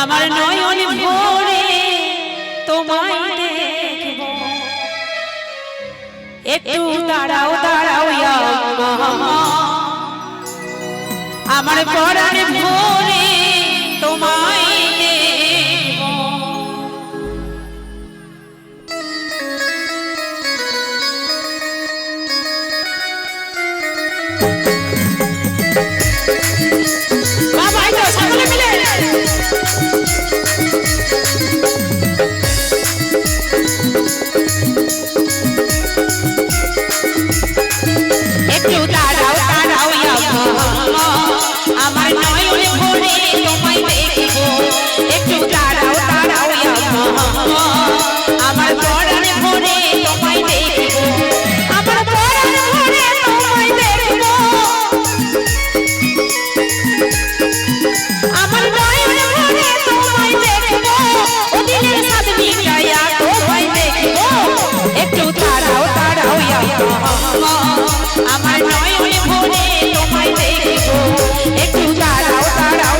আমার নয়ন ভরে তোমায় দেখব একটু দাঁড়াও দাঁড়াও আমার পরাণ ভরে তোমায় একটু দাঁড়াও দাঁড়াও আমার নয়ন ভরে তোমায় দেখব একটু দাঁড়াও দাঁড়াও আমার পরাণ ভরে তোমায় দেখব আমার পরাণ ভরে তোমায় দেখব আমার নয়ন ভরে তোমায় দেখব ওদিনের সাথে মিটাইয়া তোমায় দেখব একটু দাঁড়াও দাঁড়াও আমার নয়ন ভরে তোমায় দেখব একটু দাঁড়াও দাঁড়াও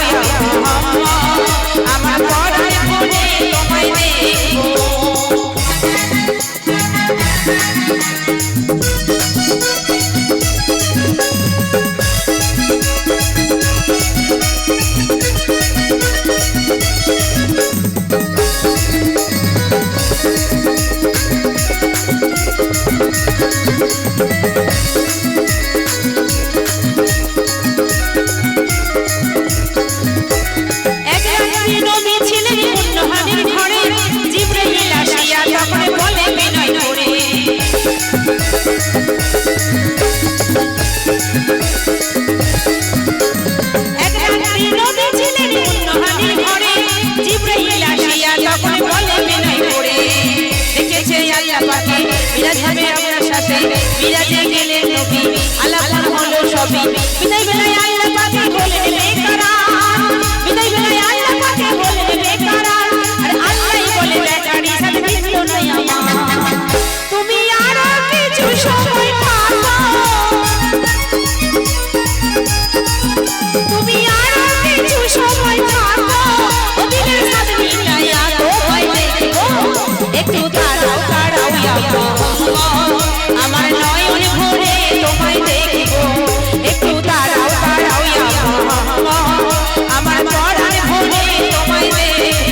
আমার পরাণ ভরে তোমায় দেখব বিরাজে গেলেন নবী আলাপন হলো সবই বিদায় বেলায় আল্লাহ পাকে বলে বেকরার বিদায় বেলায় আল্লাহ পাকে বলে বেকরার আর আল্লাহই বলে বেকারি সাথে দিল না আমার তুমি আর কিছু সময় থাকো তুমি আর কিছু সময় থাকো ওদিনের সাথে মিলাইয়া তোমায় দেখবো একটু দাঁড়াও দাঁড়াও আমার নয়ন ভরে তোমায় দেখব একটু দাঁড়াও দাঁড়াও আমার পরাণ ভরে তোমায় দেখব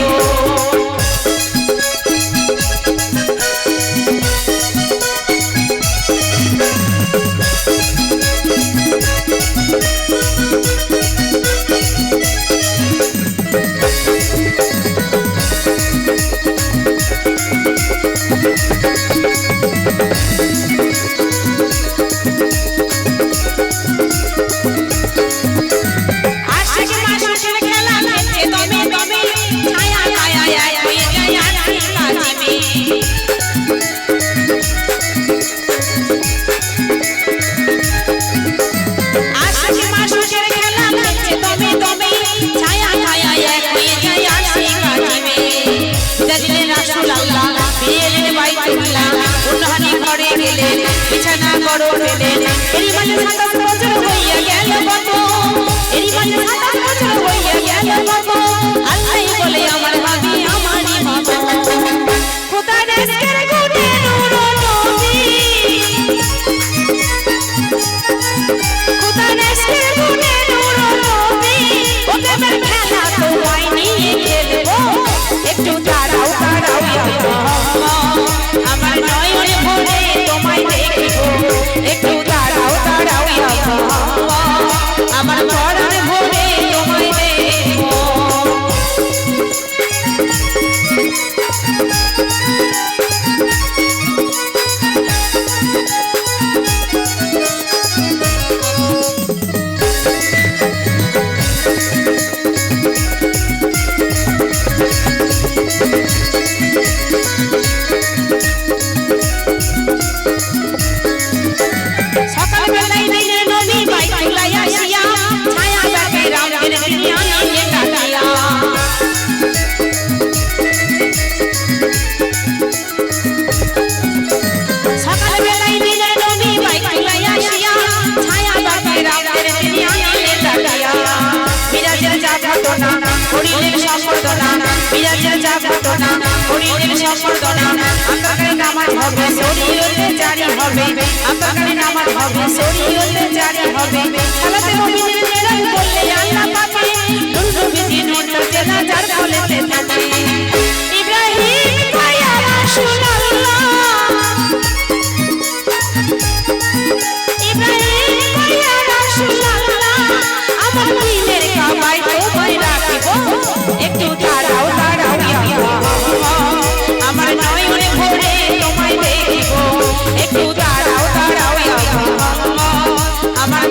বিছানা করো ফেলেন এরই মাঝে 27 বছর হইয়া গেল কত এরই মাঝে 27 বছর হইয়া গেল কত আল্লাহই বলে আমার ভাবি আমারই মতো খোদা রিজকের গুণে নূর নবী খোদা রিজকের গুণে নূর নবী ওকে বের খেলা তো হয়নি খেলবো একটু দাঁড়াও দাঁড়াও আমার নয়ন ভরে তোমায় দেখব একটু দাঁড়াও দাঁড়াও আমার পরাণ ভরে তোমায় দেখব সকালবেলায় দিনের নবী বাইতুল্লাহ আসিয়া ছায়া ব্যাপে রামের দুনিয়া নিয়ে কাটিয়া সকালবেলায় দিনের নবী বাইতুল্লাহ আসিয়া ছায়া ব্যাপে রামের দুনিয়া নিয়ে কাটিয়া বিরাজের যা ঘটনা হরিণের সম্বর্ধনা বিরাজে জাগরণা হরিণের সম্বর্ধনা আপনাদের নামাজ হবে শরীয়তে জারি হবে আপনাদের নামাজ হবে শরীয়তে জারি হবে সালাতে মুমিনের মেরাজ বললে আল্লাহ পাকে নূর নবীজি নূর চেনা যার বলেতে থাকে ইব্রাহিম ভাইয়া রাসূলুল্লাহ ইব্রাহিম ভাইয়া রাসূলুল্লাহ আমার দিলের কাবায় তোমায় রাখিব একটু দাঁড়াও দাঁড়াও আমার নয়নে ভরে তোমায় দেখিব একটু দাঁড়াও দাঁড়াও আমার